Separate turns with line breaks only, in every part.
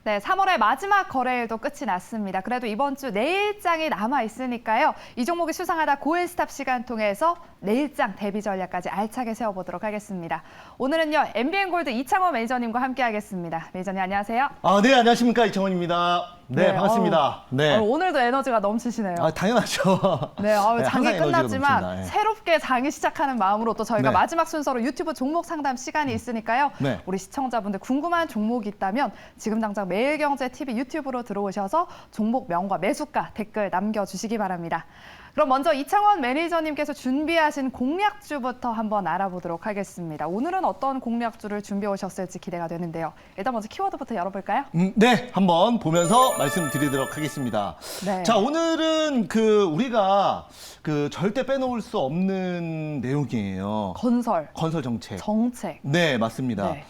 네, 3월의 마지막 거래일도 끝이 났습니다. 그래도 이번 주 내일장이 남아있으니까요. 이 종목이 수상하다 고인스탑 시간 통해서 내일장 대비 전략까지 알차게 세워보도록 하겠습니다. 오늘은요, MBN골드 이창원 매니저님과 함께하겠습니다. 매니저님 안녕하세요.
네, 안녕하십니까. 이창원입니다. 네, 반갑습니다. 네.
오늘도 에너지가 넘치시네요.
당연하죠.
네, 장이
항상
끝났지만
넘칩니다.
새롭게 장이 시작하는 마음으로 또 저희가
네.
마지막 순서로 유튜브 종목 상담 시간이 있으니까요.
네.
우리 시청자분들 궁금한 종목이 있다면 지금 당장 매일경제TV 유튜브로 들어오셔서 종목 명과 매수가 댓글 남겨주시기 바랍니다. 그럼 먼저 이창원 매니저님께서 준비하신 공략주부터 한번 알아보도록 하겠습니다. 오늘은 어떤 공략주를 준비해 오셨을지 기대가 되는데요. 일단 먼저 키워드부터 열어볼까요?
네, 한번 보면서 말씀드리도록 하겠습니다.
네.
자, 오늘은 우리가 절대 빼놓을 수 없는 내용이에요. 건설 정책.
정책.
네, 맞습니다.
네.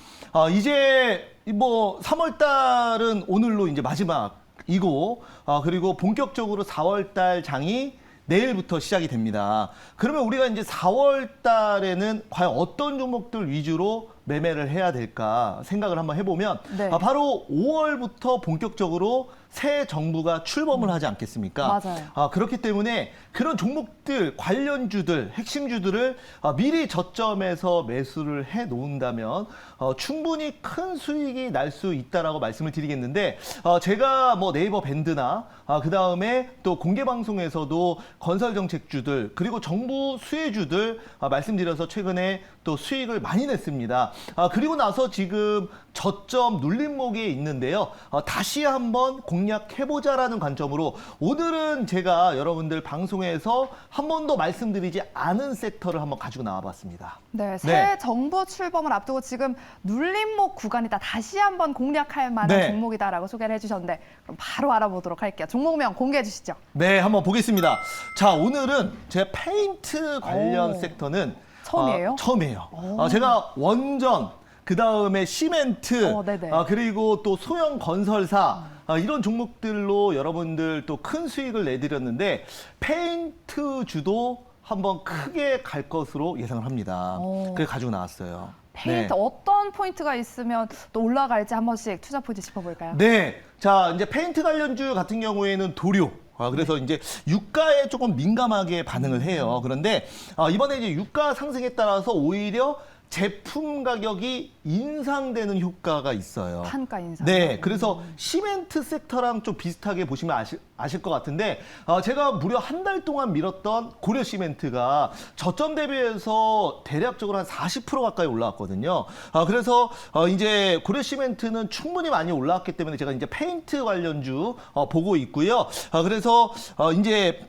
이제 3월 달은 오늘로 이제 마지막이고, 그리고 본격적으로 4월 달 장이 내일부터 시작이 됩니다. 그러면 우리가 이제 4월 달에는 과연 어떤 종목들 위주로 매매를 해야 될까 생각을 한번 해보면
네.
바로 5월부터 본격적으로 새 정부가 출범을 하지 않겠습니까?
맞아요.
그렇기 때문에 그런 종목들, 관련주들, 핵심주들을 미리 저점에서 매수를 해 놓는다면 충분히 큰 수익이 날 수 있다라고 말씀을 드리겠는데 제가 네이버 밴드나 그다음에 또 공개 방송에서도 건설 정책주들 그리고 정부 수혜주들 말씀드려서 최근에 또 수익을 많이 냈습니다. 그리고 나서 지금 저점 눌림목에 있는데요. 다시 한번 공략해보자라는 관점으로 오늘은 제가 여러분들 방송에서 한 번도 말씀드리지 않은 섹터를 한번 가지고 나와봤습니다.
네, 새 정부 출범을 앞두고 지금 눌림목 구간이다. 다시 한번 공략할 만한
네.
종목이다라고 소개를 해주셨는데 그럼 바로 알아보도록 할게요. 종목명 공개해 주시죠.
네, 한번 보겠습니다. 자, 오늘은 제 페인트 관련
오.
섹터는
처음이에요?
처음이에요. 제가 원전, 그 다음에 시멘트,
네네.
그리고 또 소형 건설사 이런 종목들로 여러분들 또 큰 수익을 내드렸는데 페인트 주도 한번 크게 갈 것으로 예상을 합니다. 그래서 가지고 나왔어요.
페인트
네.
어떤 포인트가 있으면 또 올라갈지 한 번씩 투자 포인트 짚어볼까요?
네, 자 이제 페인트 관련주 같은 경우에는 도료. 그래서 이제 유가에 조금 민감하게 반응을 해요. 그런데 이번에 이제 유가 상승에 따라서 오히려 제품 가격이 인상되는 효과가 있어요.
판가 인상.
네, 그래서 시멘트 섹터랑 좀 비슷하게 보시면 아실 것 같은데 제가 무려 한 달 동안 밀었던 고려 시멘트가 저점 대비해서 대략적으로 한 40% 가까이 올라왔거든요. 그래서 이제 고려 시멘트는 충분히 많이 올라왔기 때문에 제가 이제 페인트 관련주 보고 있고요. 그래서 이제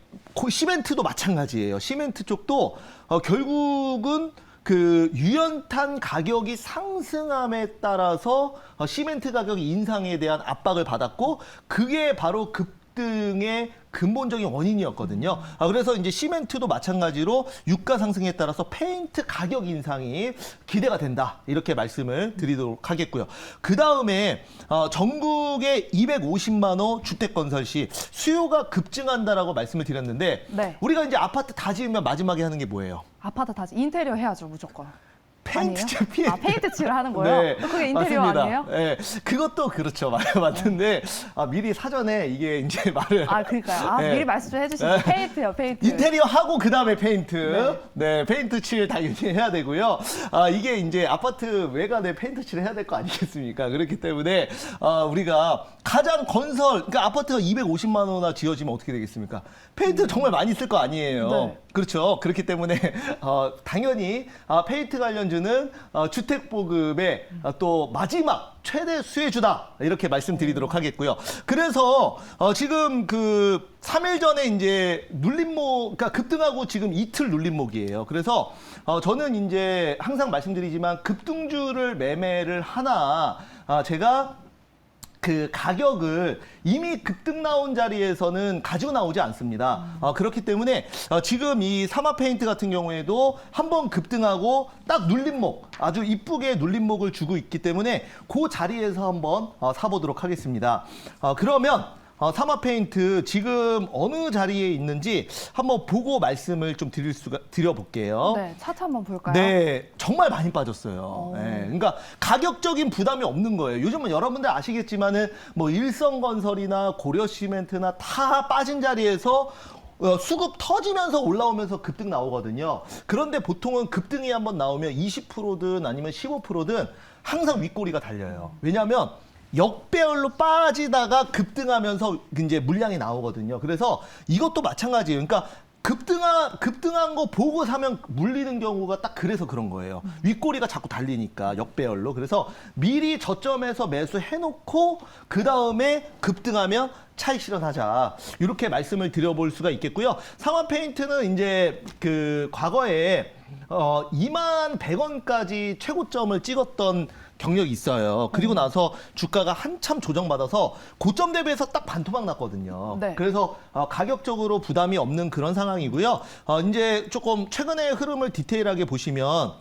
시멘트도 마찬가지예요. 시멘트 쪽도 결국은 유연탄 가격이 상승함에 따라서 시멘트 가격 인상에 대한 압박을 받았고 그게 바로 급등의 근본적인 원인이었거든요. 그래서 이제 시멘트도 마찬가지로 유가 상승에 따라서 페인트 가격 인상이 기대가 된다. 이렇게 말씀을 드리도록 하겠고요. 그 다음에 전국의 250만 호 주택 건설 시 수요가 급증한다라고 말씀을 드렸는데
네.
우리가 이제 아파트 다 지으면 마지막에 하는 게 뭐예요?
아파트 다지 인테리어 해야죠 무조건.
페인트 칠
페인트 칠을 하는 거예요?
네,
그게 인테리어
맞습니다.
아니에요?
네, 그것도 그렇죠. 맞는데 미리 사전에 이게 이제 말을
그러니까요.
네.
미리 말씀 좀 해주시죠. 페인트요, 페인트.
인테리어 하고 그 다음에 페인트. 네, 페인트 칠 당연히 해야 되고요. 이게 이제 아파트 외관에 페인트 칠을 해야 될 거 아니겠습니까? 그렇기 때문에 우리가 가장 그러니까 아파트가 250만 원이나 지어지면 어떻게 되겠습니까? 페인트 정말 많이 쓸 거 아니에요.
네.
그렇죠. 그렇기 때문에 당연히 페인트 관련주는 주택보급의 또 마지막 최대 수혜주다 이렇게 말씀드리도록 하겠고요. 그래서 지금 3일 전에 이제 눌림목, 그러니까 급등하고 지금 이틀 눌림목이에요. 그래서 저는 이제 항상 말씀드리지만 급등주를 매매를 하나 제가 가격을 이미 급등 나온 자리에서는 가지고 나오지 않습니다. 그렇기 때문에 지금 이 사마페인트 같은 경우에도 한번 급등하고 딱 눌림목, 아주 이쁘게 눌림목을 주고 있기 때문에 그 자리에서 한번 사보도록 하겠습니다. 그러면 사마페인트 지금 어느 자리에 있는지 한번 보고 말씀을 좀 드려볼게요.
네, 차트 한번 볼까요?
네, 정말 많이 빠졌어요. 네, 그러니까 가격적인 부담이 없는 거예요. 요즘은 여러분들 아시겠지만은 뭐 일성건설이나 고려시멘트나 다 빠진 자리에서 수급 터지면서 올라오면서 급등 나오거든요. 그런데 보통은 급등이 한번 나오면 20%든 아니면 15%든 항상 윗꼬리가 달려요. 왜냐하면 역배열로 빠지다가 급등하면서 이제 물량이 나오거든요. 그래서 이것도 마찬가지예요. 그러니까 급등한 거 보고 사면 물리는 경우가 딱 그래서 그런 거예요. 윗꼬리가 자꾸 달리니까 역배열로. 그래서 미리 저점에서 매수해놓고 그 다음에 급등하면 차익 실현하자. 이렇게 말씀을 드려볼 수가 있겠고요. 상하페인트는 이제 그 과거에 2만 100원까지 최고점을 찍었던 경력이 있어요. 그리고 나서 주가가 한참 조정받아서 고점 대비해서 딱 반토막 났거든요.
네.
그래서 가격적으로 부담이 없는 그런 상황이고요. 이제 조금 최근의 흐름을 디테일하게 보시면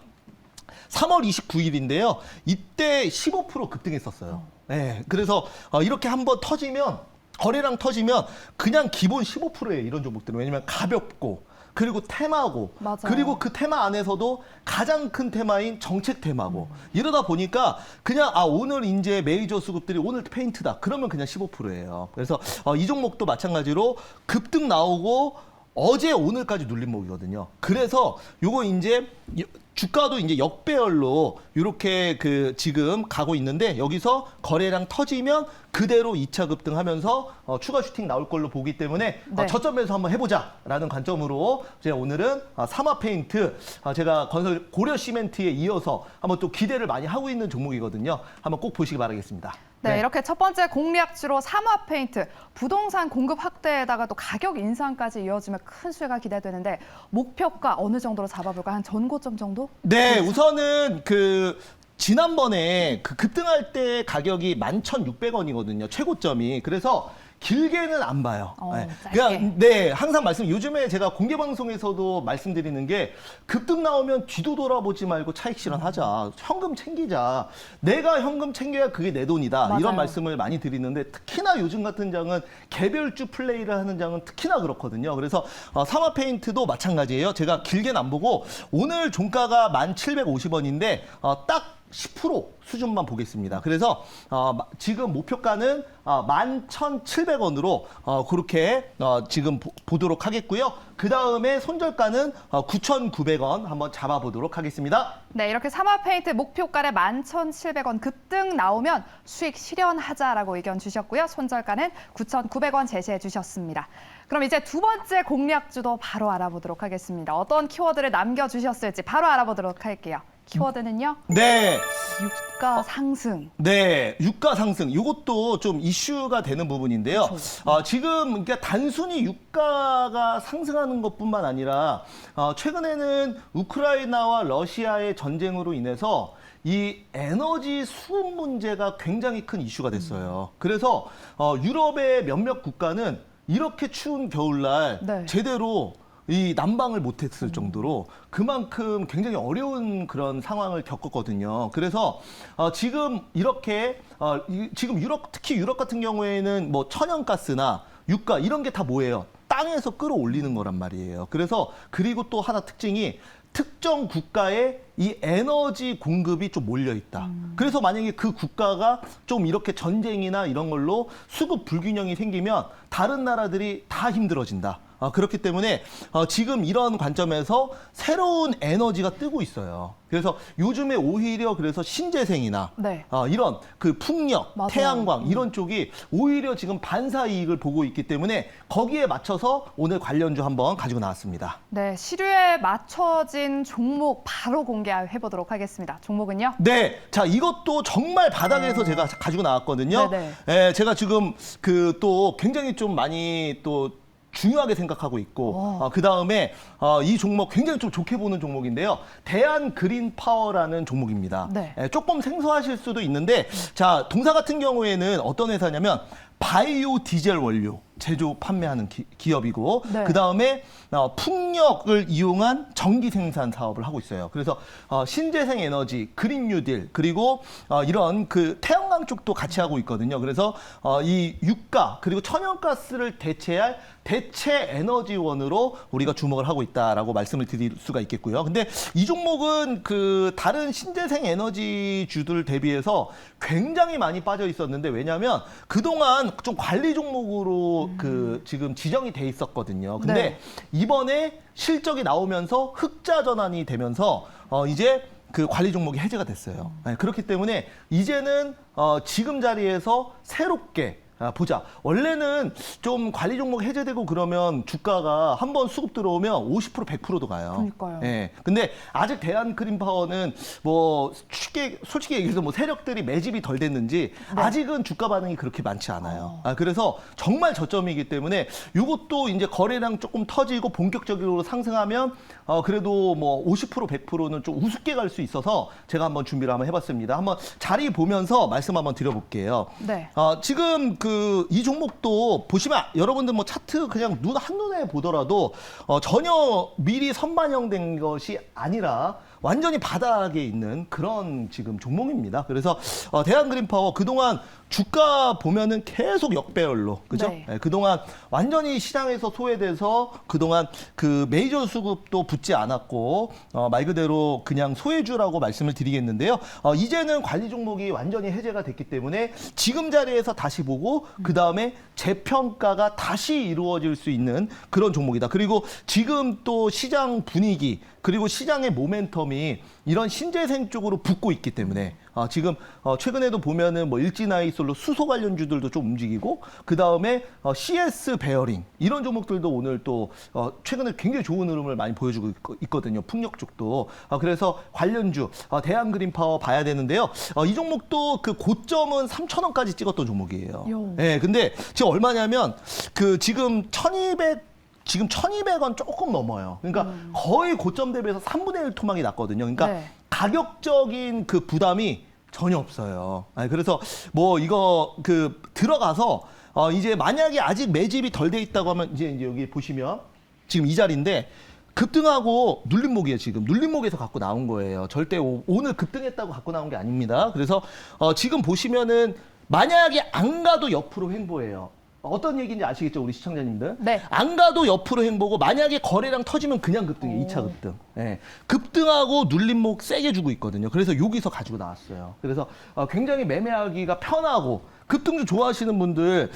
3월 29일인데요. 이때 15% 급등했었어요. 네, 그래서 이렇게 한번 터지면 거래량 터지면 그냥 기본 15%예요. 이런 종목들은. 왜냐면 가볍고 그리고 테마고
맞아요.
그리고 그 테마 안에서도 가장 큰 테마인 정책 테마고 이러다 보니까 그냥 오늘 이제 메이저 수급들이 오늘 페인트다 그러면 그냥 15%예요. 그래서 이 종목도 마찬가지로 급등 나오고 어제 오늘까지 눌림목이거든요. 그래서 요거 이제 주가도 이제 역배열로 이렇게 그 지금 가고 있는데 여기서 거래량 터지면 그대로 2차 급등하면서 추가 슈팅 나올 걸로 보기 때문에
네.
저점에서 한번 해보자라는 관점으로 제가 오늘은 사마페인트 제가 건설 고려 시멘트에 이어서 한번 또 기대를 많이 하고 있는 종목이거든요. 한번 꼭 보시기 바라겠습니다.
네, 이렇게 첫 번째 공략주로 사마페인트, 부동산 공급 확대에다가 또 가격 인상까지 이어지면 큰 수혜가 기대되는데 목표가 어느 정도로 잡아볼까요? 한 전고점 정도?
네, 우선은 지난번에 급등할 때 가격이 11,600원이거든요. 최고점이. 그래서 길게는 안 봐요.
짧게.
항상 요즘에 제가 공개 방송에서도 말씀드리는 게 급등 나오면 뒤도 돌아보지 말고 차익 실현하자. 현금 챙기자. 내가 현금 챙겨야 그게 내 돈이다.
맞아요.
이런 말씀을 많이 드리는데 특히나 요즘 같은 장은 개별주 플레이를 하는 장은 특히나 그렇거든요. 그래서 사마페인트도 마찬가지예요. 제가 길게는 안 보고 오늘 종가가 1,750원인데 딱 10% 수준만 보겠습니다. 그래서 지금 목표가는 11,700원으로 그렇게 지금 보도록 하겠고요. 그 다음에 손절가는 9,900원 한번 잡아보도록 하겠습니다.
네, 이렇게 사마페인트 목표가를 11,700원 급등 나오면 수익 실현하자라고 의견 주셨고요. 손절가는 9,900원 제시해 주셨습니다. 그럼 이제 두 번째 공략주도 바로 알아보도록 하겠습니다. 어떤 키워드를 남겨주셨을지 바로 알아보도록 할게요. 키워드는요?
네.
유가 상승.
네, 유가 상승. 이것도 좀 이슈가 되는 부분인데요. 지금 그러니까 단순히 유가가 상승하는 것뿐만 아니라 최근에는 우크라이나와 러시아의 전쟁으로 인해서 이 에너지 수급 문제가 굉장히 큰 이슈가 됐어요. 그래서 유럽의 몇몇 국가는 이렇게 추운 겨울날
네.
제대로 이 난방을 못했을 정도로 그만큼 굉장히 어려운 그런 상황을 겪었거든요. 그래서 지금 이렇게 지금 특히 유럽 같은 경우에는 뭐 천연가스나 유가 이런 게 다 뭐예요? 땅에서 끌어올리는 거란 말이에요. 그래서 그리고 또 하나 특징이 특정 국가의 이 에너지 공급이 좀 몰려 있다. 그래서 만약에 그 국가가 좀 이렇게 전쟁이나 이런 걸로 수급 불균형이 생기면 다른 나라들이 다 힘들어진다. 그렇기 때문에 지금 이런 관점에서 새로운 에너지가 뜨고 있어요. 그래서 요즘에 오히려 그래서 신재생이나
네.
이런 그 풍력,
맞아요.
태양광 이런 쪽이 오히려 지금 반사 이익을 보고 있기 때문에 거기에 맞춰서 오늘 관련주 한번 가지고 나왔습니다.
네, 시류에 맞춰진 종목 바로 공개해 보도록 하겠습니다. 종목은요?
네, 자 이것도 정말 바닥에서 제가 가지고 나왔거든요.
네네.
예, 제가 지금 또 굉장히 좀 많이 또 중요하게 생각하고 있고 그 다음에 이 종목 굉장히 좀 좋게 보는 종목인데요. 대한 그린 파워라는 종목입니다.
네.
예, 조금 생소하실 수도 있는데 자 동사 같은 경우에는 어떤 회사냐면 바이오 디젤 원료. 제조 판매하는 기업이고
네.
그다음에 풍력을 이용한 전기 생산 사업을 하고 있어요. 그래서 신재생 에너지, 그린 뉴딜 그리고 이런 그 태양광 쪽도 같이 하고 있거든요. 그래서 이 유가 그리고 천연가스를 대체할 대체 에너지원으로 우리가 주목을 하고 있다라고 말씀을 드릴 수가 있겠고요. 근데 이 종목은 그 다른 신재생 에너지주들 대비해서 굉장히 많이 빠져 있었는데 왜냐하면 그동안 좀 관리 종목으로 그 지금 지정이 돼 있었거든요. 근데
네.
이번에 실적이 나오면서 흑자 전환이 되면서 이제 그 관리 종목이 해제가 됐어요. 네, 그렇기 때문에 이제는 지금 자리에서 새롭게 보자. 원래는 좀 관리 종목 해제되고 그러면 주가가 한번 수급 들어오면 50% 100%도 가요.
그러니까요.
예. 근데 아직 대한 그린파워는 뭐 쉽게 솔직히 얘기해서 뭐 세력들이 매집이 덜 됐는지
네.
아직은 주가 반응이 그렇게 많지 않아요. 그래서 정말 저점이기 때문에 이것도 이제 거래량 조금 터지고 본격적으로 상승하면 그래도 뭐 50% 100%는 좀 우습게 갈 수 있어서 제가 한번 준비를 한번 해봤습니다. 한번 자리 보면서 말씀 한번 드려볼게요.
네.
지금 그 이 종목도 보시면 여러분들 뭐 차트 그냥 한눈에 보더라도 전혀 미리 선반영된 것이 아니라 완전히 바닥에 있는 그런 지금 종목입니다. 그래서 대한그린파워 그동안 주가 보면은 계속 역배열로 그죠?
네.
네, 그동안 완전히 시장에서 소외돼서 그동안 그 메이저 수급도 붙지 않았고 말 그대로 그냥 소외주라고 말씀을 드리겠는데요. 이제는 관리 종목이 완전히 해제가 됐기 때문에 지금 자리에서 다시 보고 그 다음에 재평가가 다시 이루어질 수 있는 그런 종목이다. 그리고 지금 또 시장 분위기 그리고 시장의 모멘텀이 이런 신재생 쪽으로 붙고 있기 때문에 지금 최근에도 보면은 뭐 일진아이솔로 수소 관련주들도 좀 움직이고 그 다음에 CS 베어링 이런 종목들도 오늘 또 최근에 굉장히 좋은 흐름을 많이 보여주고 있거든요. 풍력 쪽도 그래서 관련주 대한그린파워 봐야 되는데요. 이 종목도 그 고점은 3,000원까지 찍었던 종목이에요. 예, 근데 지금 얼마냐면 그 지금 1,200원 조금 넘어요. 그러니까 거의 고점 대비해서 3분의 1 토막이 났거든요. 그러니까
네.
가격적인 그 부담이 전혀 없어요. 그래서 뭐 이거 그 들어가서 이제 만약에 아직 매집이 덜 돼 있다고 하면 이제 여기 보시면 지금 이 자리인데 급등하고 눌림목이에요. 지금 눌림목에서 갖고 나온 거예요. 절대 오늘 급등했다고 갖고 나온 게 아닙니다. 그래서 지금 보시면은 만약에 안 가도 옆으로 횡보해요. 어떤 얘기인지 아시겠죠, 우리 시청자님들?
네.
안 가도 옆으로 횡보고 만약에 거래량 터지면 그냥 급등이에요. 2차 급등. 예. 급등하고 눌림목 세게 주고 있거든요. 그래서 여기서 가지고 나왔어요. 그래서 굉장히 매매하기가 편하고 급등주 좋아하시는 분들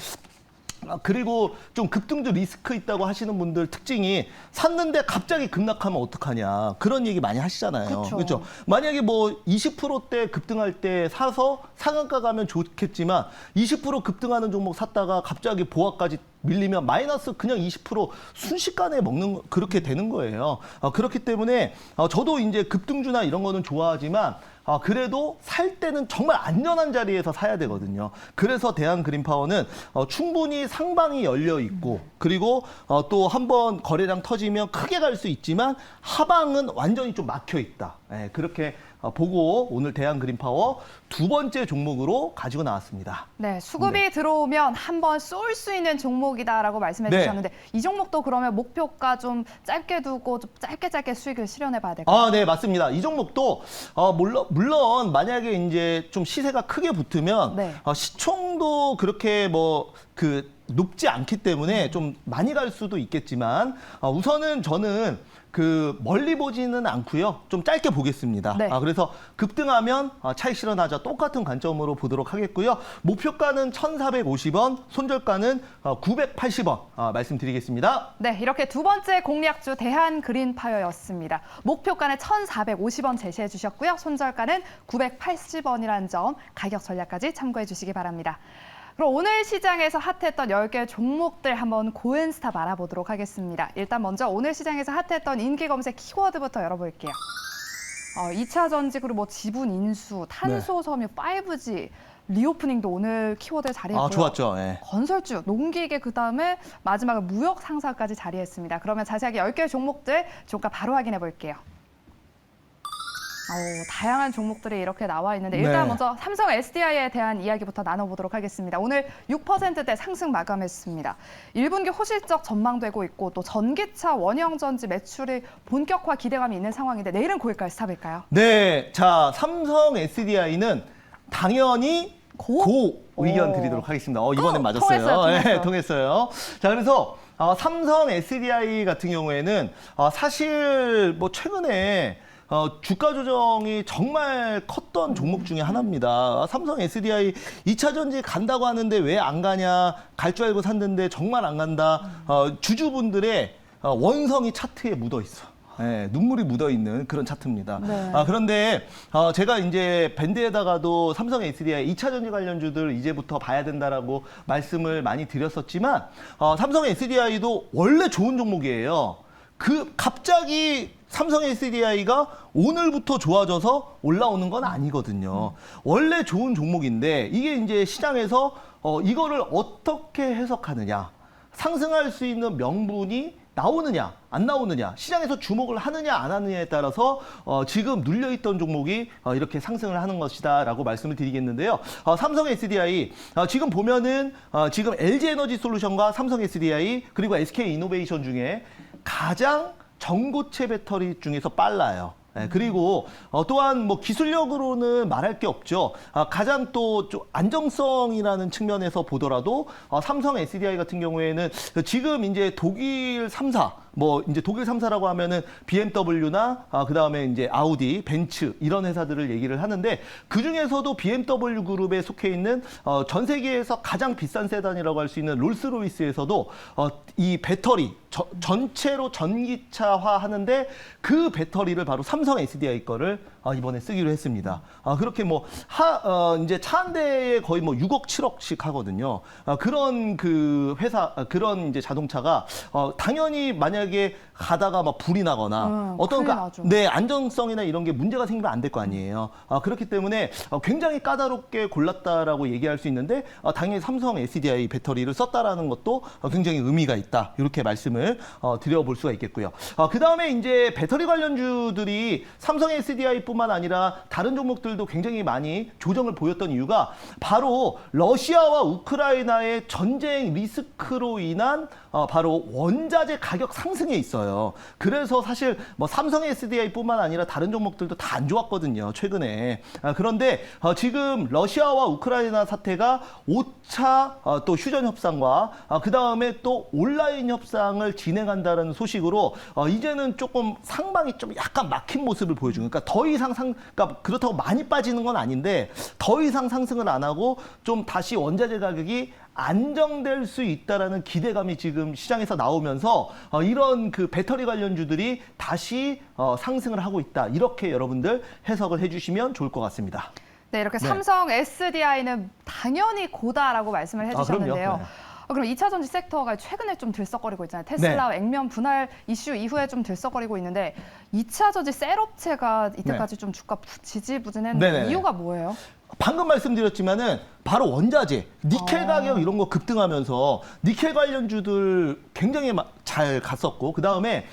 그리고 좀 급등주 리스크 있다고 하시는 분들 특징이 샀는데 갑자기 급락하면 어떡하냐 그런 얘기 많이 하시잖아요.
그쵸.
그렇죠? 만약에 뭐 20%대 급등할 때 사서 상한가 가면 좋겠지만 20% 급등하는 종목 샀다가 갑자기 보합까지 밀리면 마이너스 그냥 20% 순식간에 먹는 그렇게 되는 거예요. 그렇기 때문에 저도 이제 급등주나 이런 거는 좋아하지만 그래도 살 때는 정말 안전한 자리에서 사야 되거든요. 그래서 대한그린파워는 충분히 상방이 열려 있고 그리고 또 한번 거래량 터지면 크게 갈 수 있지만 하방은 완전히 좀 막혀 있다. 그렇게 보고 오늘 대한그린파워 두 번째 종목으로 가지고 나왔습니다.
네, 수급이 들어오면 한번 쏠 수 있는 종목이다라고 말씀해
네.
주셨는데 이 종목도 그러면 목표가 좀 짧게 두고 좀 짧게 수익을 실현해 봐야 될까요?
네, 맞습니다. 이 종목도 물론 만약에 이제 좀 시세가 크게 붙으면
네.
시총도 그렇게 뭐 그 높지 않기 때문에 좀 많이 갈 수도 있겠지만 우선은 저는 그 멀리 보지는 않고요. 좀 짧게 보겠습니다.
네.
그래서 급등하면 차익 실현하자 똑같은 관점으로 보도록 하겠고요. 목표가는 1,450원, 손절가는 980원 말씀드리겠습니다.
네, 이렇게 두 번째 공략주 대한그린파워였습니다. 목표가는 1,450원 제시해 주셨고요. 손절가는 980원이라는 점 가격 전략까지 참고해 주시기 바랍니다. 그럼 오늘 시장에서 핫했던 10개 종목들 한번 고은스탑 알아보도록 하겠습니다. 일단 먼저 오늘 시장에서 핫했던 인기 검색 키워드부터 열어볼게요. 2차 전직으로 뭐 지분 인수, 탄소 섬유, 5G, 리오프닝도 오늘 키워드 자리했고요.
좋았죠. 예.
건설주, 농기계 그다음에 마지막은 무역 상사까지 자리했습니다. 그러면 자세하게 10개 종목들 종가 바로 확인해 볼게요. 다양한 종목들이 이렇게 나와 있는데 일단
네.
먼저 삼성 SDI에 대한 이야기부터 나눠보도록 하겠습니다. 오늘 6%대 상승 마감했습니다. 1분기 호실적 전망되고 있고 또 전기차 원형전지 매출이 본격화 기대감이 있는 상황인데 내일은 고일까요? 스탑일까요?
네, 자 삼성 SDI는 당연히 고 의견
오.
드리도록 하겠습니다. 이번엔 맞았어요.
통했어요.
네, 통했어요. 자, 그래서 삼성 SDI 같은 경우에는 사실 뭐 최근에 주가 조정이 정말 컸던 종목 중에 하나입니다. 삼성 SDI 2차 전지 간다고 하는데 왜 안 가냐, 갈 줄 알고 샀는데 정말 안 간다. 주주분들의 원성이 차트에 묻어 있어. 네, 눈물이 묻어있는 그런 차트입니다.
네.
그런데 제가 이제 밴드에다가도 삼성 SDI 2차 전지 관련주들 이제부터 봐야 된다라고 말씀을 많이 드렸었지만 삼성 SDI도 원래 좋은 종목이에요. 갑자기 삼성 SDI가 오늘부터 좋아져서 올라오는 건 아니거든요. 원래 좋은 종목인데 이게 이제 시장에서 이거를 어떻게 해석하느냐, 상승할 수 있는 명분이 나오느냐 안 나오느냐, 시장에서 주목을 하느냐 안 하느냐에 따라서 지금 눌려있던 종목이 이렇게 상승을 하는 것이다 라고 말씀을 드리겠는데요. 삼성 SDI 지금 보면은 지금 LG에너지솔루션과 삼성 SDI 그리고 SK이노베이션 중에 가장 전고체 배터리 중에서 빨라요. 네, 그리고 또한 뭐 기술력으로는 말할 게 없죠. 가장 또 좀 안정성이라는 측면에서 보더라도 삼성 SDI 같은 경우에는 지금 이제 독일 3사 뭐 이제 독일 3사라고 하면은 BMW나 그다음에 이제 아우디, 벤츠 이런 회사들을 얘기를 하는데 그 중에서도 BMW 그룹에 속해 있는 전 세계에서 가장 비싼 세단이라고 할 수 있는 롤스로이스에서도 이 배터리 전체로 전기차화 하는데 그 배터리를 바로 삼성 SDI 거를 이번에 쓰기로 했습니다. 그렇게 뭐 이제 차 한 대에 거의 뭐 6억, 7억씩 하거든요. 그런 그 회사 그런 이제 자동차가 당연히 만약에 가다가 막 불이 나거나 어떤
큰일 나죠.
네, 안정성이나 이런 게 문제가 생기면 안 될 거 아니에요. 그렇기 때문에 굉장히 까다롭게 골랐다라고 얘기할 수 있는데 당연히 삼성 SDI 배터리를 썼다라는 것도 굉장히 의미가 있다. 이렇게 말씀을 드려볼 수가 있겠고요. 그 다음에 이제 배터리 관련주들이 삼성 SDI뿐만 아니라 다른 종목들도 굉장히 많이 조정을 보였던 이유가 바로 러시아와 우크라이나의 전쟁 리스크로 인한 바로 원자재 가격 상승에 있어요. 그래서 사실 뭐 삼성 SDI뿐만 아니라 다른 종목들도 다 안 좋았거든요. 최근에. 그런데 지금 러시아와 우크라이나 사태가 5차 또 휴전 협상과 그 다음에 또 온라인 협상을 진행한다는 소식으로 이제는 조금 상방이 좀 약간 막힌 모습을 보여주는. 그러니까 더 이상 그러니까 그렇다고 많이 빠지는 건 아닌데 더 이상 상승을 안 하고 좀 다시 원자재 가격이 안정될 수 있다라는 기대감이 지금 시장에서 나오면서 이런 그 배터리 관련주들이 다시 상승을 하고 있다. 이렇게 여러분들 해석을 해주시면 좋을 것 같습니다.
네, 이렇게
네.
삼성 SDI는 당연히 고다라고 말씀을 해주셨는데요.
그럼요. 네.
그럼 2차 전지 섹터가 최근에 좀 들썩거리고 있잖아요. 테슬라 액면 분할 이슈 이후에 좀 들썩거리고 있는데 2차 전지 셀업체가 이때까지 좀 주가 지지부진했는데
네네네.
이유가 뭐예요?
방금 말씀드렸지만은 바로 원자재, 니켈 가격 이런 거 급등하면서 니켈 관련주들 굉장히 잘 갔었고 그 다음에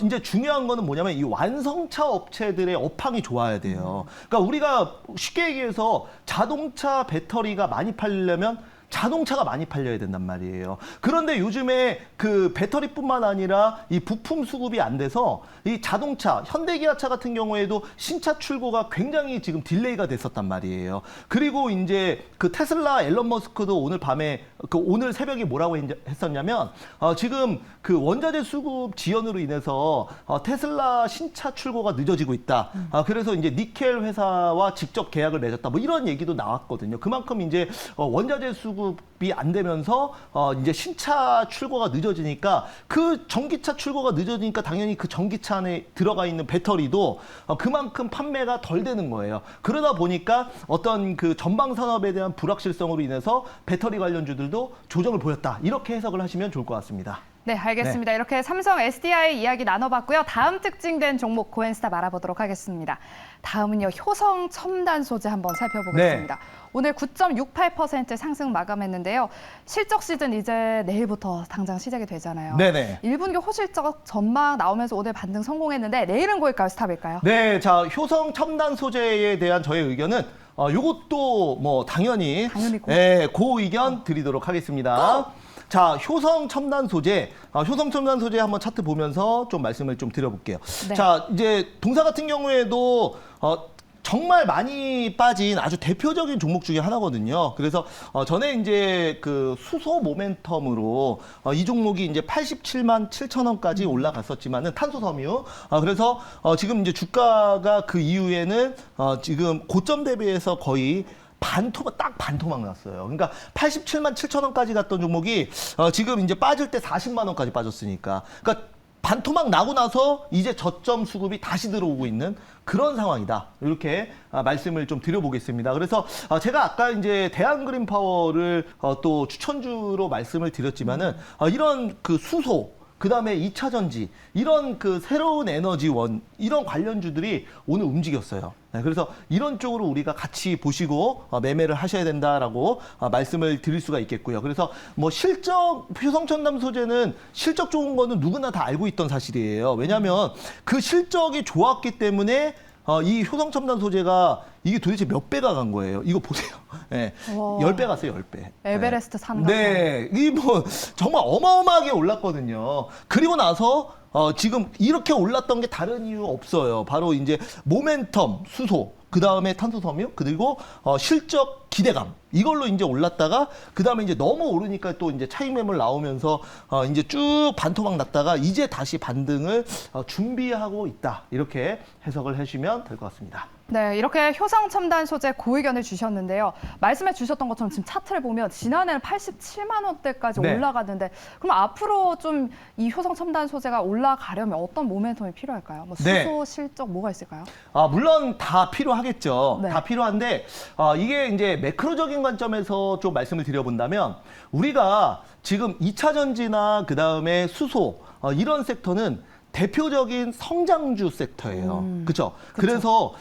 이제 중요한 거는 뭐냐면 이 완성차 업체들의 업황이 좋아야 돼요. 그러니까 우리가 쉽게 얘기해서 자동차 배터리가 많이 팔리려면 자동차가 많이 팔려야 된단 말이에요. 그런데 요즘에 그 배터리뿐만 아니라 이 부품 수급이 안 돼서 이 자동차, 현대기아차 같은 경우에도 신차 출고가 굉장히 지금 딜레이가 됐었단 말이에요. 그리고 이제 그 테슬라 앨런 머스크도 오늘 밤에 오늘 새벽에 뭐라고 했었냐면 지금 그 원자재 수급 지연으로 인해서 테슬라 신차 출고가 늦어지고 있다. 그래서 이제 니켈 회사와 직접 계약을 맺었다. 뭐 이런 얘기도 나왔거든요. 그만큼 이제 원자재 수급이 안 되면서 이제 신차 출고가 늦어지니까 그 전기차 출고가 늦어지니까 당연히 그 전기차 안에 들어가 있는 배터리도 그만큼 판매가 덜 되는 거예요. 그러다 보니까 어떤 그 전방 산업에 대한 불확실성으로 인해서 배터리 관련주들도 조정을 보였다. 이렇게 해석을 하시면 좋을 것 같습니다.
네, 알겠습니다. 이렇게 삼성 SDI 이야기 나눠봤고요. 다음 특징된 종목 고엔스탑 알아보도록 하겠습니다. 다음은요, 효성 첨단 소재 한번 살펴보겠습니다. 오늘 9.68% 상승 마감했는데요. 실적 시즌 이제 내일부터 당장 시작이 되잖아요.
네네.
1분기 호실적 전망 나오면서 오늘 반등 성공했는데 내일은 고일까요, 스탑일까요?
네, 자 효성 첨단 소재에 대한 저의 의견은 요것도 뭐 당연히
고.
예, 고 의견 드리도록 하겠습니다. 자, 효성 첨단 소재 한번 차트 보면서 좀 말씀을 좀 드려볼게요.
네.
자, 이제 동사 같은 경우에도 정말 많이 빠진 아주 대표적인 종목 중에 하나거든요. 그래서 전에 이제 그 수소 모멘텀으로 이 종목이 이제 87만 7천 원까지 올라갔었지만은 탄소 섬유. 그래서 지금 이제 주가가 그 이후에는 지금 고점 대비해서 거의 딱 반토막 났어요. 그러니까 87만 7천 원까지 갔던 종목이 지금 이제 빠질 때 40만 원까지 빠졌으니까. 그러니까 반토막 나고 나서 이제 저점 수급이 다시 들어오고 있는 그런 상황이다. 이렇게 말씀을 좀 드려보겠습니다. 그래서 제가 아까 이제 대한그린파워를 또 추천주로 말씀을 드렸지만은 이런 그 수소, 그다음에 2차 전지, 이런 그 새로운 에너지원, 이런 관련주들이 오늘 움직였어요. 네, 그래서 이런 쪽으로 우리가 같이 보시고 매매를 하셔야 된다라고 말씀을 드릴 수가 있겠고요. 그래서 뭐 효성첨단 소재는 실적 좋은 거는 누구나 다 알고 있던 사실이에요. 왜냐하면 그 실적이 좋았기 때문에 이 효성첨단 소재가 이게 도대체 몇 배가 간 거예요. 이거 보세요. 네, 10배 갔어요, 10배.
에베레스트 산다.
네, 이 뭐 정말 어마어마하게 올랐거든요. 그리고 나서 지금 이렇게 올랐던 게 다른 이유 없어요. 바로 이제 모멘텀, 수소, 그 다음에 탄소 섬유, 그리고 실적 기대감, 이걸로 이제 올랐다가 그 다음에 이제 너무 오르니까 또 이제 차익 매물 나오면서 이제 쭉 반토막 났다가 이제 다시 반등을 준비하고 있다, 이렇게 해석을 해주시면 될 것 같습니다.
네, 이렇게 효성 첨단 소재 고의견을 주셨는데요. 말씀해 주셨던 것처럼 지금 차트를 보면 지난해는 87만 원대까지
네.
올라갔는데 그럼 앞으로 좀 이 효성 첨단 소재가 올라가려면 어떤 모멘텀이 필요할까요? 뭐 수소,
네.
실적 뭐가 있을까요?
물론 다 필요하겠죠.
네.
다 필요한데 이게 이제 매크로적인 관점에서 좀 말씀을 드려본다면 우리가 지금 2차 전지나 그 다음에 수소 이런 섹터는 대표적인 성장주 섹터예요. 그렇죠? 그래서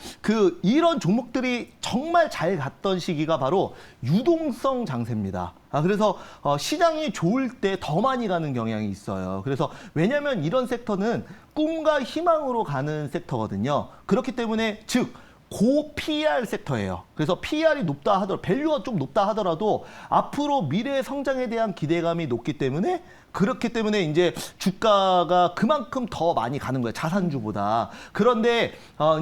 이런 종목들이 정말 잘 갔던 시기가 바로 유동성 장세입니다. 그래서 시장이 좋을 때 더 많이 가는 경향이 있어요. 그래서 왜냐하면 이런 섹터는 꿈과 희망으로 가는 섹터거든요. 그렇기 때문에 즉 고 PER 섹터예요. 그래서 PER이 높다 하더라도, 밸류가 좀 높다 하더라도 앞으로 미래 성장에 대한 기대감이 높기 때문에, 그렇기 때문에 이제 주가가 그만큼 더 많이 가는 거예요, 자산주보다. 그런데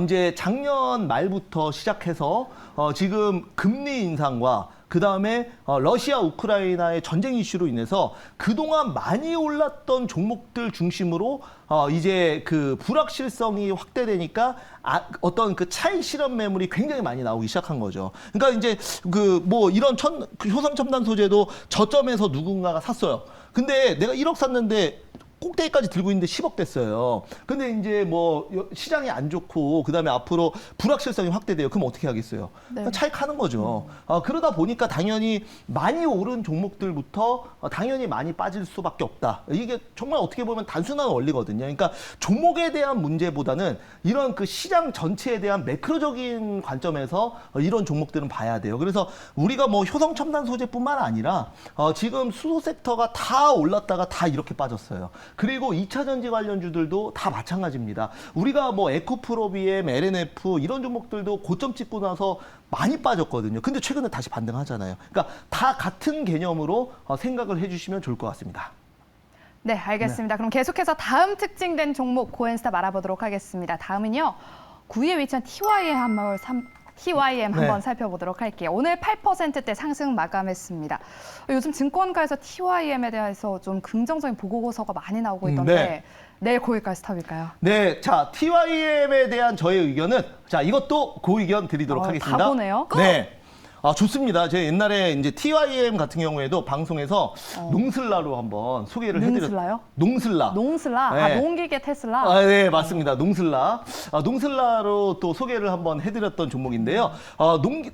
이제 작년 말부터 시작해서 지금 금리 인상과 그 다음에 러시아 우크라이나의 전쟁 이슈로 인해서 그동안 많이 올랐던 종목들 중심으로 이제 그 불확실성이 확대되니까 어떤 그 차익 실현 매물이 굉장히 많이 나오기 시작한 거죠. 그러니까 이제 그 뭐 이런 효성 첨단 소재도 저점에서 누군가가 샀어요. 근데 내가 1억 샀는데 꼭대기까지 들고 있는데 10억 됐어요. 근데 이제 뭐 시장이 안 좋고 그다음에 앞으로 불확실성이 확대돼요. 그럼 어떻게 하겠어요?
네.
차익하는 거죠. 그러다 보니까 당연히 많이 오른 종목들부터 당연히 많이 빠질 수밖에 없다. 이게 정말 어떻게 보면 단순한 원리거든요. 그러니까 종목에 대한 문제보다는 이런 그 시장 전체에 대한 매크로적인 관점에서 이런 종목들은 봐야 돼요. 그래서 우리가 뭐 효성 첨단 소재뿐만 아니라 지금 수소 섹터가 다 올랐다가 다 이렇게 빠졌어요. 그리고 2차 전지 관련주들도 다 마찬가지입니다. 우리가 뭐 에코프로비엠, LNF 이런 종목들도 고점 찍고 나서 많이 빠졌거든요. 근데 최근에 다시 반등하잖아요. 그러니까 다 같은 개념으로 생각을 해주시면 좋을 것 같습니다.
네, 알겠습니다. 그럼 계속해서 다음 특징된 종목 고엔스탑 알아보도록 하겠습니다. 다음은요, 9위에 위치한 TYM 한번 살펴보도록 할게요. 오늘 8%대 상승 마감했습니다. 요즘 증권가에서 TYM에 대해서 좀 긍정적인 보고서가 많이 나오고 있던데 내일 고일까요, 스탑일까요?
네, 자 TYM에 대한 저의 의견은 자 이것도 고 의견 드리도록 하겠습니다.
다 보네요.
네, 아, 좋습니다. 제가 옛날에 이제 TYM 같은 경우에도 방송에서 농슬라로 한번 소개를
농슬라요?
농슬라.
농슬라?
네.
아, 농기계 테슬라?
아, 네, 맞습니다. 농슬라. 농슬라로 또 소개를 한번 해드렸던 종목인데요.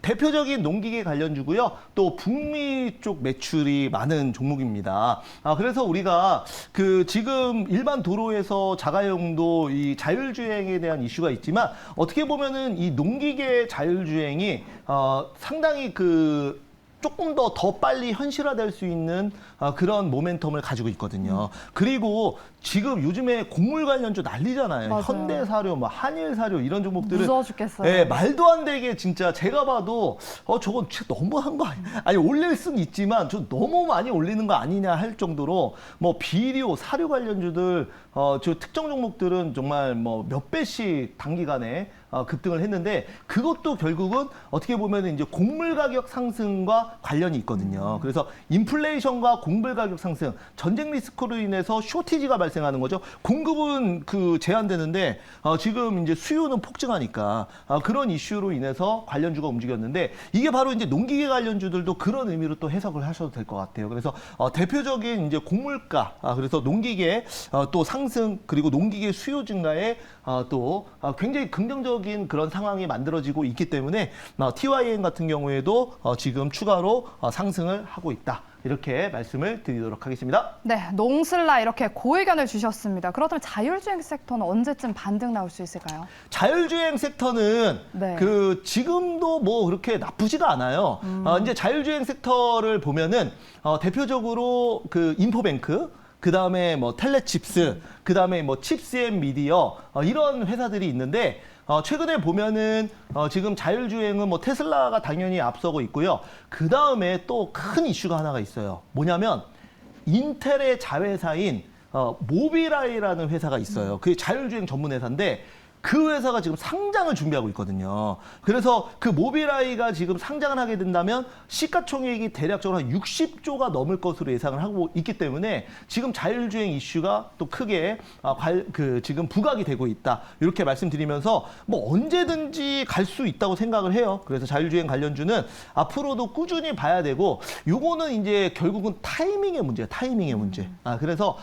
대표적인 농기계 관련주고요. 또 북미 쪽 매출이 많은 종목입니다. 그래서 우리가 그 지금 일반 도로에서 자가용도 이 자율주행에 대한 이슈가 있지만 어떻게 보면은 이 농기계 자율주행이 상당히 조금 더 빨리 현실화될 수 있는 그런 모멘텀을 가지고 있거든요. 그리고 지금 요즘에 곡물 관련주 난리잖아요.
맞아요.
현대사료, 뭐 한일사료 이런 종목들은
무서워 죽겠어요.
네, 말도 안 되게 진짜 제가 봐도 저건 진짜 너무한 거 아니야? 아니 올릴 수는 있지만 저 너무 많이 올리는 거 아니냐 할 정도로 뭐 비료, 사료 관련주들 저 특정 종목들은 정말 뭐 몇 배씩 단기간에 급등을 했는데 그것도 결국은 어떻게 보면 이제 곡물 가격 상승과 관련이 있거든요. 그래서 인플레이션과 곡물 가격 상승, 전쟁 리스크로 인해서 쇼티지가 발생하는 거죠. 공급은 제한되는데 지금 이제 수요는 폭증하니까 그런 이슈로 인해서 관련주가 움직였는데 이게 바로 이제 농기계 관련주들도 그런 의미로 또 해석을 하셔도 될 것 같아요. 그래서 대표적인 이제 곡물가, 그래서 농기계 또 상승 그리고 농기계 수요 증가에 또 굉장히 긍정적인 그런 상황이 만들어지고 있기 때문에 TYM 같은 경우에도 지금 추가로 상승을 하고 있다. 이렇게 말씀을 드리도록 하겠습니다.
네, 농슬라 이렇게 고의견을 주셨습니다. 그렇다면 자율주행 섹터는 언제쯤 반등 나올 수 있을까요?
자율주행 섹터는
네.
지금도 뭐 그렇게 나쁘지가 않아요. 이제 자율주행 섹터를 보면은 대표적으로 인포뱅크, 그 다음에 뭐 텔레칩스, 그 다음에 뭐 칩스앤미디어 이런 회사들이 있는데 최근에 보면은 지금 자율주행은 뭐 테슬라가 당연히 앞서고 있고요. 그 다음에 또 큰 이슈가 하나가 있어요. 뭐냐면 인텔의 자회사인 모비라이라는 회사가 있어요. 그게 자율주행 전문 회사인데 그 회사가 지금 상장을 준비하고 있거든요. 그래서 그 모비라이가 지금 상장을 하게 된다면 시가총액이 대략적으로 한 60조가 넘을 것으로 예상을 하고 있기 때문에 지금 자율주행 이슈가 또 크게 지금 부각이 되고 있다. 이렇게 말씀드리면서 뭐 언제든지 갈 수 있다고 생각을 해요. 그래서 자율주행 관련주는 앞으로도 꾸준히 봐야 되고 요거는 이제 결국은 타이밍의 문제예요. 타이밍의 문제. 그래서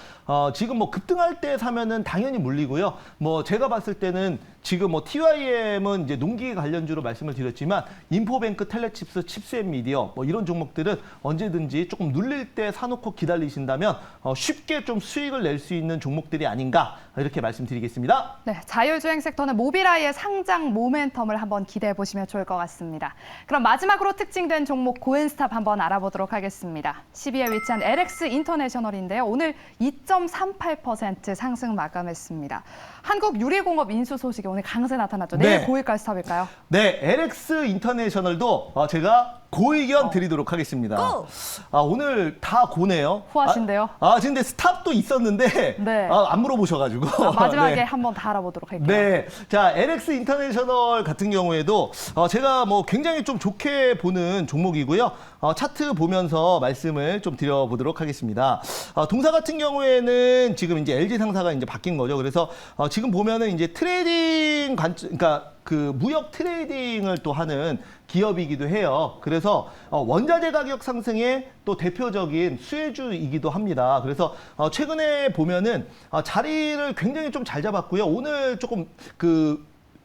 지금 뭐 급등할 때 사면은 당연히 물리고요. 뭐 제가 봤을 때는 지금 뭐 TYM은 이제 농기계 관련주로 말씀을 드렸지만 인포뱅크, 텔레칩스, 칩스앤미디어 뭐 이런 종목들은 언제든지 조금 눌릴 때 사놓고 기다리신다면 쉽게 좀 수익을 낼 수 있는 종목들이 아닌가 이렇게 말씀드리겠습니다.
네, 자율주행 섹터는 모비라이의 상장 모멘텀을 한번 기대해 보시면 좋을 것 같습니다. 그럼 마지막으로 특징된 종목 고엔스탑 한번 알아보도록 하겠습니다. 10위에 위치한 LX 인터내셔널인데요. 오늘 2.38% 상승 마감했습니다. 한국유리공업 인수 소식이 오늘 강세 나타났죠. 내일
네.
고일까지 스탑일까요?
네, LX 인터내셔널도 제가 고의견 드리도록 하겠습니다. 오늘 다 고네요.
후하신데요?
근데 스탑도 있었는데
네.
안 물어보셔가지고
마지막에
네.
한번 다 알아보도록 할게요.
네, 자 LX 인터내셔널 같은 경우에도 제가 뭐 굉장히 좀 좋게 보는 종목이고요. 차트 보면서 말씀을 좀 드려보도록 하겠습니다. 동사 같은 경우에는 지금 이제 LG 상사가 이제 바뀐 거죠. 그래서 지금 보면은 이제 트레이딩 그러니까 무역 트레이딩을 또 하는 기업이기도 해요. 그래서 원자재 가격 상승의 또 대표적인 수혜주이기도 합니다. 그래서 최근에 보면은 자리를 굉장히 좀 잘 잡았고요. 오늘 조금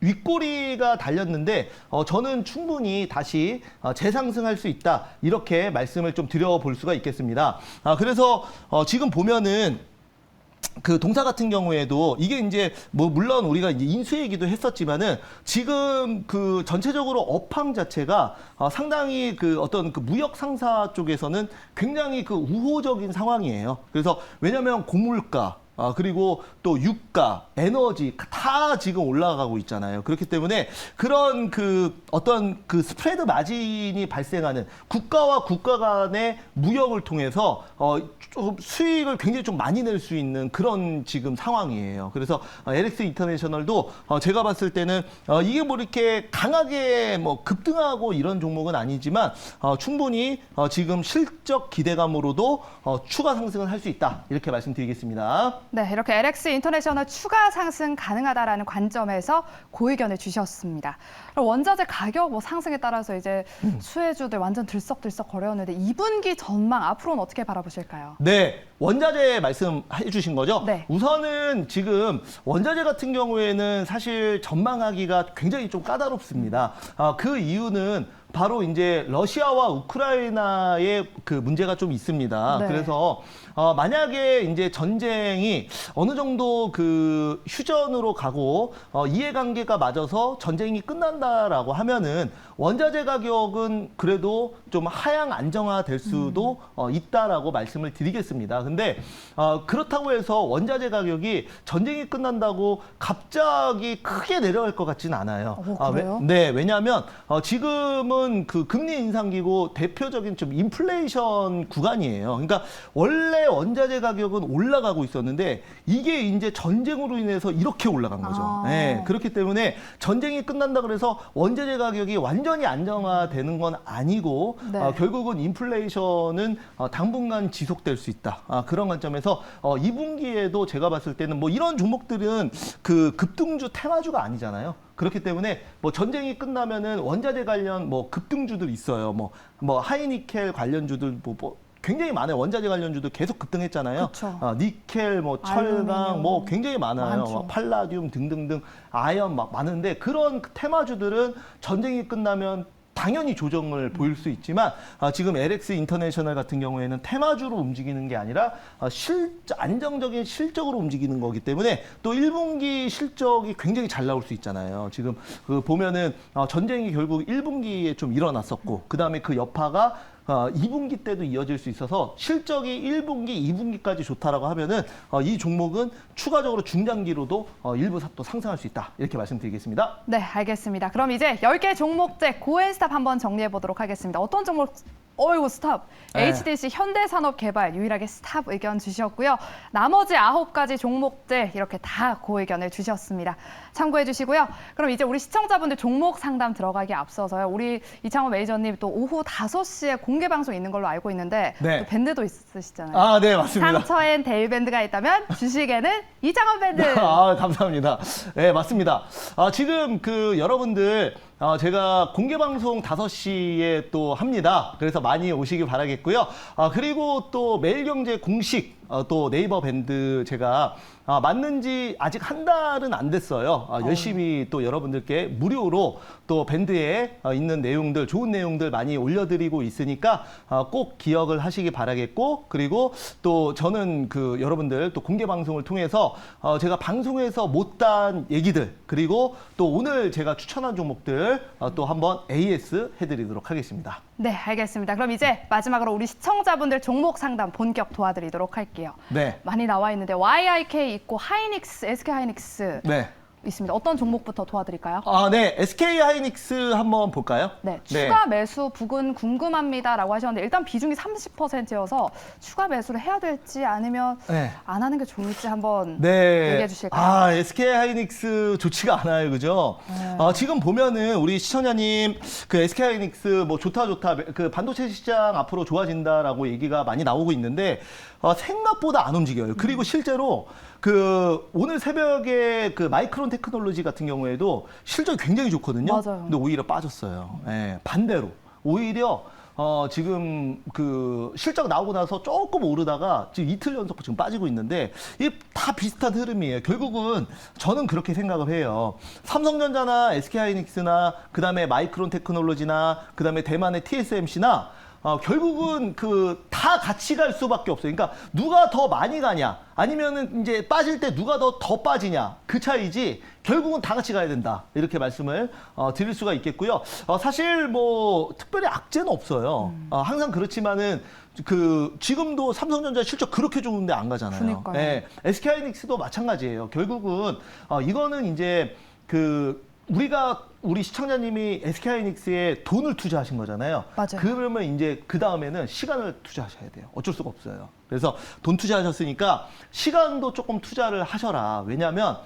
윗꼬리가 달렸는데 저는 충분히 다시 재상승할 수 있다. 이렇게 말씀을 좀 드려볼 수가 있겠습니다. 그래서 지금 보면은 동사 같은 경우에도 이게 이제 뭐 물론 우리가 이제 인수 얘기도 했었지만은 지금 전체적으로 업황 자체가 상당히 어떤 무역 상사 쪽에서는 굉장히 우호적인 상황이에요. 그래서 왜냐면 곡물가 그리고 또 유가, 에너지 다 지금 올라가고 있잖아요. 그렇기 때문에 그런 어떤 스프레드 마진이 발생하는 국가와 국가 간의 무역을 통해서 좀 수익을 굉장히 좀 많이 낼 수 있는 그런 지금 상황이에요. 그래서 LX 인터내셔널도 제가 봤을 때는 이게 뭐 이렇게 강하게 뭐 급등하고 이런 종목은 아니지만 충분히 지금 실적 기대감으로도 추가 상승을 할 수 있다. 이렇게 말씀드리겠습니다.
네, 이렇게 LX 인터내셔널 추가 상승 가능하다라는 관점에서 고의견을 주셨습니다. 그럼 원자재 가격 상승에 따라서 이제 수혜주들 완전 들썩들썩 거렸는데 2분기 전망 앞으로는 어떻게 바라보실까요?
네, 원자재 말씀해 주신 거죠?
네.
우선은 지금 원자재 같은 경우에는 사실 전망하기가 굉장히 좀 까다롭습니다. 그 이유는 바로 이제 러시아와 우크라이나의 그 문제가 좀 있습니다.
네.
그래서 만약에 이제 전쟁이 어느 정도 그 휴전으로 가고 이해관계가 맞아서 전쟁이 끝난다라고 하면은 원자재 가격은 그래도 좀 하향 안정화될 수도 있다라고 말씀을 드리겠습니다. 근데 그렇다고 해서 원자재 가격이 전쟁이 끝난다고 갑자기 크게 내려갈 것 같지는 않아요.
그래요?
네, 왜냐하면 지금은 그 금리 인상기고 대표적인 좀 인플레이션 구간이에요. 그러니까 원래 원자재 가격은 올라가고 있었는데 이게 이제 전쟁으로 인해서 이렇게 올라간 거죠. 네, 그렇기 때문에 전쟁이 끝난다 그래서 원자재 가격이 완전히 안정화되는 건 아니고
네.
결국은 인플레이션은 당분간 지속될 수 있다. 그런 관점에서 2분기에도 제가 봤을 때는 뭐 이런 종목들은 그 급등주 테마주가 아니잖아요. 그렇기 때문에 뭐 전쟁이 끝나면은 원자재 관련 뭐 급등주들 있어요. 뭐 하이니켈 관련주들 뭐 굉장히 많아요. 원자재 관련주도 계속 급등했잖아요. 니켈, 뭐 철강,
알루미늄.
뭐 굉장히 많아요.
많죠.
팔라듐 등등등 아연 막 많은데 그런 테마주들은 전쟁이 끝나면 당연히 조정을 보일 수 있지만 지금 LX 인터내셔널 같은 경우에는 테마주로 움직이는 게 아니라 안정적인 실적으로 움직이는 거기 때문에 또 1분기 실적이 굉장히 잘 나올 수 있잖아요. 지금 그 보면은 전쟁이 결국 1분기에 좀 일어났었고 그다음에 그 여파가 2분기 때도 이어질 수 있어서 실적이 1분기, 2분기까지 좋다라고 하면은 이 종목은 추가적으로 중장기로도 일부 또 상승할 수 있다. 이렇게 말씀드리겠습니다.
네, 알겠습니다. 그럼 이제 10개 종목제 고엔스탑 한번 정리해 보도록 하겠습니다. 어떤 종목? 어이구 스탑.
네.
HDC 현대산업개발 유일하게 스탑 의견 주셨고요. 나머지 9가지 종목들 이렇게 다 고의견을 주셨습니다. 참고해 주시고요. 그럼 이제 우리 시청자분들 종목 상담 들어가기 앞서서요. 우리 이창원 매니저님 또 오후 5시에 공개 방송 있는 걸로 알고 있는데
네.
또 밴드도 있으시잖아요.
네, 맞습니다.
상처엔 데일밴드가 있다면 주식에는 이창원 밴드.
감사합니다. 네, 맞습니다. 지금 그 여러분들 제가 공개 방송 5시에 또 합니다. 그래서 많이 오시길 바라겠고요. 그리고 또 매일경제 공식 또 네이버 밴드 제가 맞는 지 아직 한 달은 안 됐어요. 열심히 또 여러분들께 무료로 또 밴드에 있는 내용들, 좋은 내용들 많이 올려드리고 있으니까 꼭 기억을 하시기 바라겠고, 그리고 또 저는 그 여러분들 또 공개 방송을 통해서 제가 방송에서 못한 얘기들, 그리고 또 오늘 제가 추천한 종목들 또 한번 AS 해드리도록 하겠습니다.
네, 알겠습니다. 그럼 이제 마지막으로 우리 시청자분들 종목 상담 본격 도와드리도록 할게요.
네.
많이 나와 있는데 YIK 있고 하이닉스, SK 하이닉스
네.
있습니다. 어떤 종목부터 도와드릴까요?
네. SK 하이닉스 한번 볼까요?
네, 추가 매수 부근 궁금합니다라고 하셨는데 일단 비중이 30%여서 추가 매수를 해야 될지 아니면
네.
안 하는 게 좋을지 한번 얘기해 주실까요?
SK 하이닉스 좋지가 않아요, 그죠? 지금 보면은 우리 시청자님 그 SK 하이닉스 뭐 좋다 그 반도체 시장 앞으로 좋아진다라고 얘기가 많이 나오고 있는데 생각보다 안 움직여요. 그리고 실제로 그 오늘 새벽에 그 마이크론 테크놀로지 같은 경우에도 실적이 굉장히 좋거든요.
맞아요.
근데 오히려 빠졌어요. 반대로 오히려 지금 그 실적 나오고 나서 조금 오르다가 지금 이틀 연속 지금 빠지고 있는데 이게 다 비슷한 흐름이에요. 결국은 저는 그렇게 생각을 해요. 삼성전자나 SK하이닉스나 그다음에 마이크론 테크놀로지나 그다음에 대만의 TSMC나 결국은 그 다 같이 갈 수밖에 없어요. 그러니까 누가 더 많이 가냐, 아니면은 이제 빠질 때 누가 더 빠지냐, 그 차이지 결국은 다 같이 가야 된다. 이렇게 말씀을 드릴 수가 있겠고요. 사실 뭐 특별히 악재는 없어요. 항상 그렇지만은 그 지금도 삼성전자 실적 그렇게 좋은데 안 가잖아요.
그러니까요.
네, SK하이닉스도 마찬가지예요. 결국은 이거는 이제 그 우리 시청자님이 SK하이닉스에 돈을 투자하신 거잖아요.
맞아요.
그러면 이제 그 다음에는 시간을 투자하셔야 돼요. 어쩔 수가 없어요. 그래서 돈 투자하셨으니까 시간도 조금 투자를 하셔라. 왜냐하면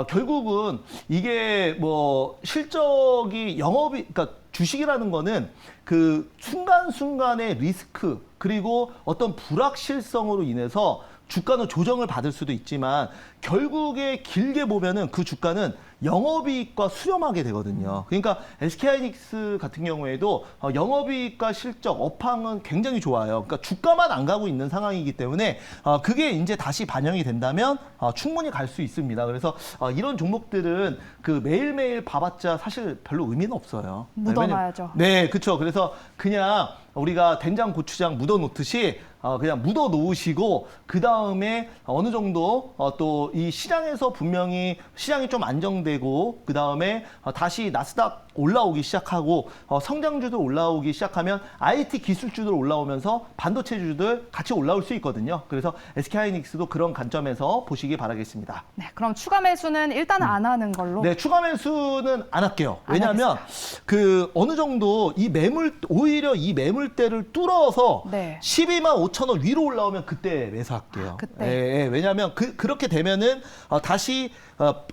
결국은 이게 뭐 실적이 그러니까 주식이라는 거는 그 순간순간의 리스크 그리고 어떤 불확실성으로 인해서 주가는 조정을 받을 수도 있지만 결국에 길게 보면은 그 주가는 영업이익과 수렴하게 되거든요. 그러니까 SK하이닉스 같은 경우에도 영업이익과 실적, 업황은 굉장히 좋아요. 그러니까 주가만 안 가고 있는 상황이기 때문에 그게 이제 다시 반영이 된다면 충분히 갈 수 있습니다. 그래서 이런 종목들은 그 매일매일 봐봤자 사실 별로 의미는 없어요.
묻어놔야죠.
네, 그렇죠. 그래서 그냥 우리가 된장, 고추장 묻어놓듯이 그냥 묻어 놓으시고 그 다음에 어느 정도 또 이 시장에서 분명히 시장이 좀 안정되고 그 다음에 다시 나스닥 올라오기 시작하고 성장주들 올라오기 시작하면 IT 기술주들 올라오면서 반도체주들 같이 올라올 수 있거든요. 그래서 SK하이닉스도 그런 관점에서 보시기 바라겠습니다.
네, 그럼 추가 매수는 일단 안 하는 걸로.
네, 추가 매수는 안 할게요.
안
왜냐하면 그 어느 정도 이 오히려 이 매물대를 뚫어서
네.
12만 5천 원 위로 올라오면 그때 매수할게요.
그때.
예, 예, 왜냐하면 그렇게 되면은 다시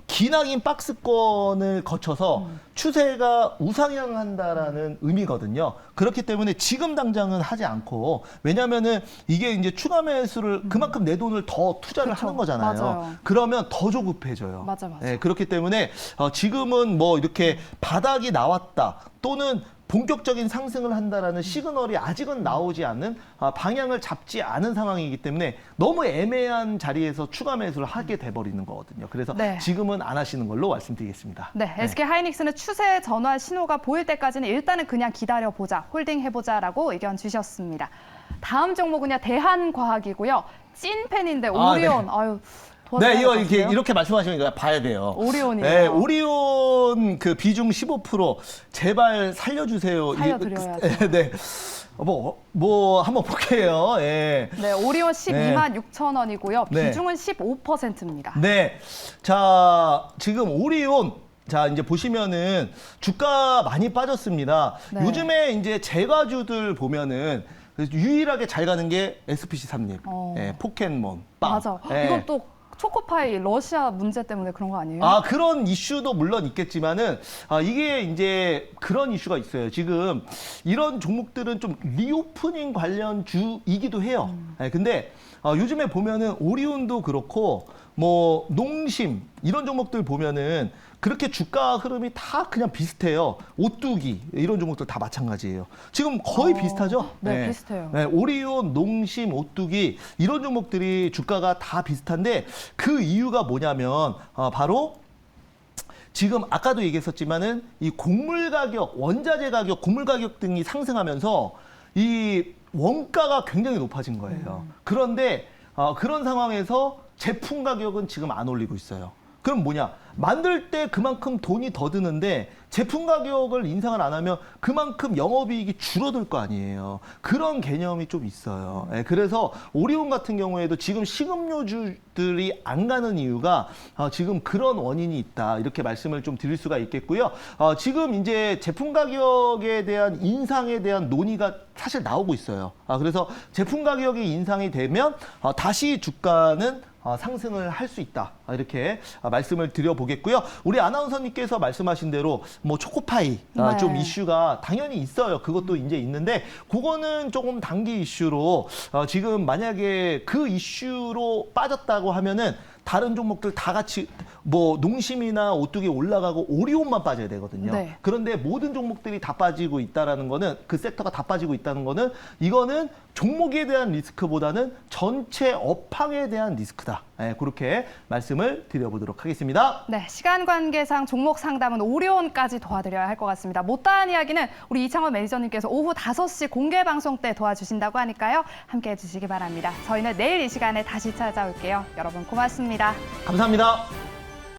기나긴 박스권을 거쳐서 추세가 우상향한다라는 의미거든요. 그렇기 때문에 지금 당장은 하지 않고 왜냐하면은 이게 이제 추가 매수를 그만큼 내 돈을 더 투자를
그쵸.
하는 거잖아요.
맞아요.
그러면 더 조급해져요.
맞아.
예, 그렇기 때문에 지금은 뭐 이렇게 바닥이 나왔다 또는 본격적인 상승을 한다라는 시그널이 아직은 나오지 않는 방향을 잡지 않은 상황이기 때문에 너무 애매한 자리에서 추가 매수를 하게 돼버리는 거거든요. 그래서
네.
지금은 안 하시는 걸로 말씀드리겠습니다.
네, SK하이닉스는 추세 전환 신호가 보일 때까지는 일단은 그냥 기다려보자, 홀딩해보자라고 의견 주셨습니다. 다음 종목은요, 대한과학이고요. 찐팬인데 오리온.
네.
아유,
네, 이거
도와드려야
이렇게 말씀하시니까 봐야 돼요.
오리온이에요.
네, 오리온 그 비중 15% 제발 살려주세요.
살려드려야죠.
네, 뭐 한번 볼게요. 예.
네, 오리온 12만 6천 원이고요.
네.
비중은 15%입니다.
네, 자 지금 오리온. 자, 이제 보시면은 주가 많이 빠졌습니다.
네.
요즘에 이제 제과주들 보면은 유일하게 잘 가는 게 SPC 삼립, 예, 포켓몬, 빵.
맞아.
예.
이건 또 초코파이 러시아 문제 때문에 그런 거 아니에요?
그런 이슈도 물론 있겠지만은, 이게 이제 그런 이슈가 있어요. 지금 이런 종목들은 좀 리오프닝 관련주이기도 해요. 예, 근데 요즘에 보면은 오리온도 그렇고, 뭐, 농심, 이런 종목들 보면은 그렇게 주가 흐름이 다 그냥 비슷해요. 오뚜기, 이런 종목들 다 마찬가지예요. 지금 거의 비슷하죠?
네, 비슷해요.
네, 오리온, 농심, 오뚜기 이런 종목들이 주가가 다 비슷한데 그 이유가 뭐냐면 바로 지금 아까도 얘기했었지만은 이 곡물 가격, 원자재 가격, 곡물 가격 등이 상승하면서 이 원가가 굉장히 높아진 거예요. 그런데 그런 상황에서 제품 가격은 지금 안 올리고 있어요. 그럼 뭐냐? 만들 때 그만큼 돈이 더 드는데 제품 가격을 인상을 안 하면 그만큼 영업이익이 줄어들 거 아니에요. 그런 개념이 좀 있어요. 예, 그래서 오리온 같은 경우에도 지금 식음료주들이 안 가는 이유가 지금 그런 원인이 있다. 이렇게 말씀을 좀 드릴 수가 있겠고요. 지금 이제 제품 가격에 대한 인상에 대한 논의가 사실 나오고 있어요. 그래서 제품 가격이 인상이 되면 다시 주가는 상승을 할 수 있다. 이렇게 말씀을 드려보겠고요. 우리 아나운서님께서 말씀하신 대로 뭐 초코파이
네.
좀 이슈가 당연히 있어요. 그것도 이제 있는데 그거는 조금 단기 이슈로 지금 만약에 그 이슈로 빠졌다고 하면은 다른 종목들 다 같이 뭐 농심이나 오뚜기 올라가고 오리온만 빠져야 되거든요.
네.
그런데 모든 종목들이 다 빠지고 있다라는 거는 그 섹터가 다 빠지고 있다는 거는 이거는 종목에 대한 리스크보다는 전체 업황에 대한 리스크다. 네, 그렇게 말씀을 드려보도록 하겠습니다.
네, 시간 관계상 종목 상담은 오리온까지 도와드려야 할 것 같습니다. 못다한 이야기는 우리 이창원 매니저님께서 오후 5시 공개 방송 때 도와주신다고 하니까요. 함께해 주시기 바랍니다. 저희는 내일 이 시간에 다시 찾아올게요. 여러분 고맙습니다.
감사합니다.